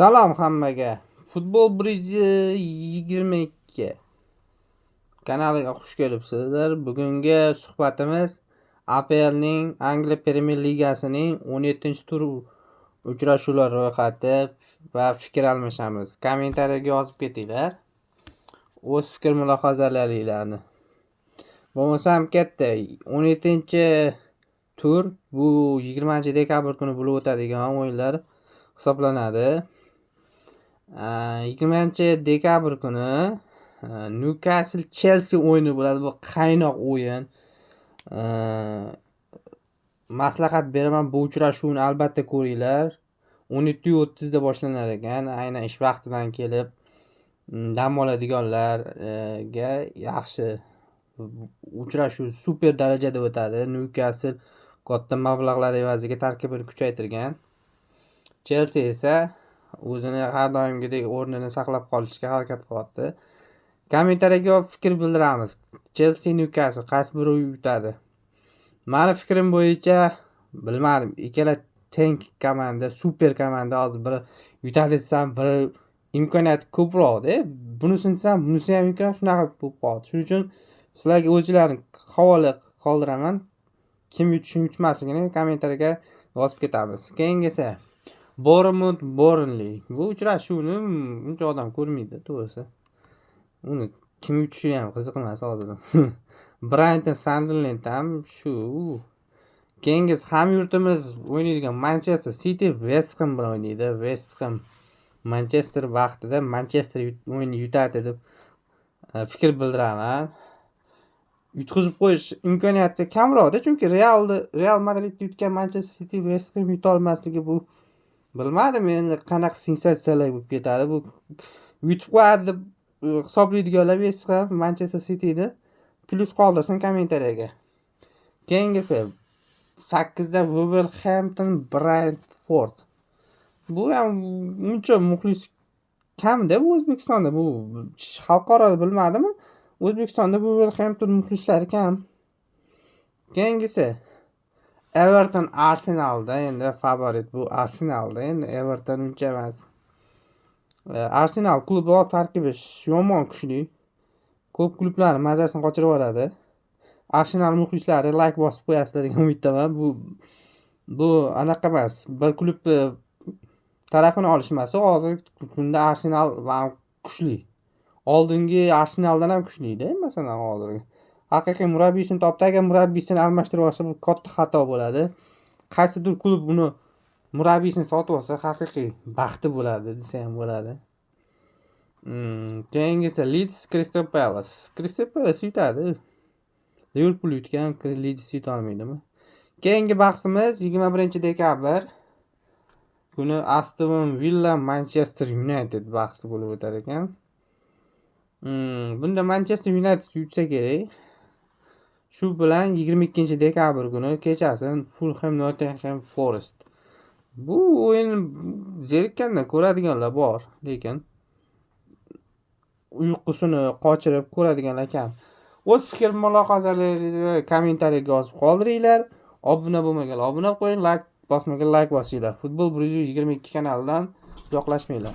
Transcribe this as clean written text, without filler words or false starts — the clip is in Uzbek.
Salom hammaga. Futbol Brizi 22 kanaliga xush kelibsizlar. Bugungi suhbatimiz APLning Angliya Premyer Ligasining 17-tur uchrashuvlar ro'yxati va fikr almashamiz. Kommentariyaga yozib ketinglar. O'z fikr mulohazalaringizni. Bo'lmasam katta 17-tur bu 20-dekabr kuni bo'lib o'tadigan o'yinlar hisoblanadi. 20-dekabr kuni Newcastle Chelsea o'yini bo'ladi. Bu qaynoq o'yin. Maslahat beraman, bu uchrashuvni albatta ko'ringlar. 17:30 da boshlanar ekan. Aynan ish vaqtidan kelib dam oladiganlarga yaxshi uchrashuv super darajada o'tadi. Newcastle katta mablag'lar evaziga tarkibini kuchaytirgan. Chelsea esa o'zini har doimgidek o'rnini saqlab qolishga harakat qilyapti. Kommentariyaga fikr bildiramiz. Chelsea Newcastle qaysi biri yutadi? Meni fikrim bo'yicha bilmadim. Ikkala teng komanda, super komanda, hozir biri yutadi desam, biri imkoniyati ko'proq-da. Bunisini desam, bunisi ham imkoniyat shunaqa bo'lib qoldi. Shuning uchun sizlarga o'zlaringizni havola qoldiraman. Kim yutishi yutmasligini kommentariyaga yozib ketamiz. Keyingisi Bournemouth Burnley. Bu uchrashuvni uncha odam ko'rmaydi, to'g'risi. Uni kim yutishi ham qiziq emas hozir. Brighton Sunderland ham shu. Keyingisi hamyurtimiz o'ynaydigan Manchester City West Ham bilan o'ynaydi. West Ham Manchester vaqtida Manchester o'yinni yutadi deb fikr bildiraman. Yutqizib qo'yish imkoniyati kamroqda, chunki Real Madrid yutgan Manchester City West Ham yuta olmasligi bu bilmadim endi qanaqa sensatsiyalar bo'lib ketadi. Bu yutib qo'yadi deb hisoblaydiganlar West Ham Manchester Cityni plus qoldirsin kommentariyaga. Keyingisi 8da Wolverhampton Brentford. Bu ham uncha muxlis kamda bu O'zbekistonda. Bu xalqaro bilmadimmi? O'zbekistonda Wolverhampton muxlislari kam. Keyingisi Everton Arsenalda, endi favorit bu Arsenalda, endi Everton uncha emas. Arsenal klubi tarkibi yomon kuchli. Ko'p klublar mazasini qochirib yuboradi. Arsenal muxlislari like bosib qo'yasizlar degan umiddaman. Bu anaqa emas. Bir klubni tarafini olishmasa, hozirgi kunda Arsenal kuchli. Oldingi Arsenaldan ham kuchli-da, masalan, hozirgi. Haqiqiy murabbiyni topdi, agar murabbiyni almashtirib olsa, bu katta xato bo'ladi. Qaysidir klub buni murabbiyni sotib olsa, haqiqiy baxti bo'ladi, desa ham bo'ladi. Keyingisi Leeds Crystal Palace. Crystal Palace yutadi. Liverpool yutgan, Leeds yuta olmaydimi? Keyingi bahsimiz 21-dekabr kuni Aston Villa Manchester United bahsi bo'lib o'tar ekan. Bunda Manchester United yutsa kerak. Shu bilan 22-dekabr kuni kechasi Fulham Nottingham Forest. Bu o'yin zerikkanda ko'radiganlar bor, lekin uyqusini qochirib ko'radiganlar kam. O'z fikr mulohazalaringizni kommentariyaga yozib qoldiringlar. Obuna bo'lmaganlar obuna qo'ying, like bosmagan like bosinglar. Futbol Brizi 22 kanalidan uzoqlashmanglar.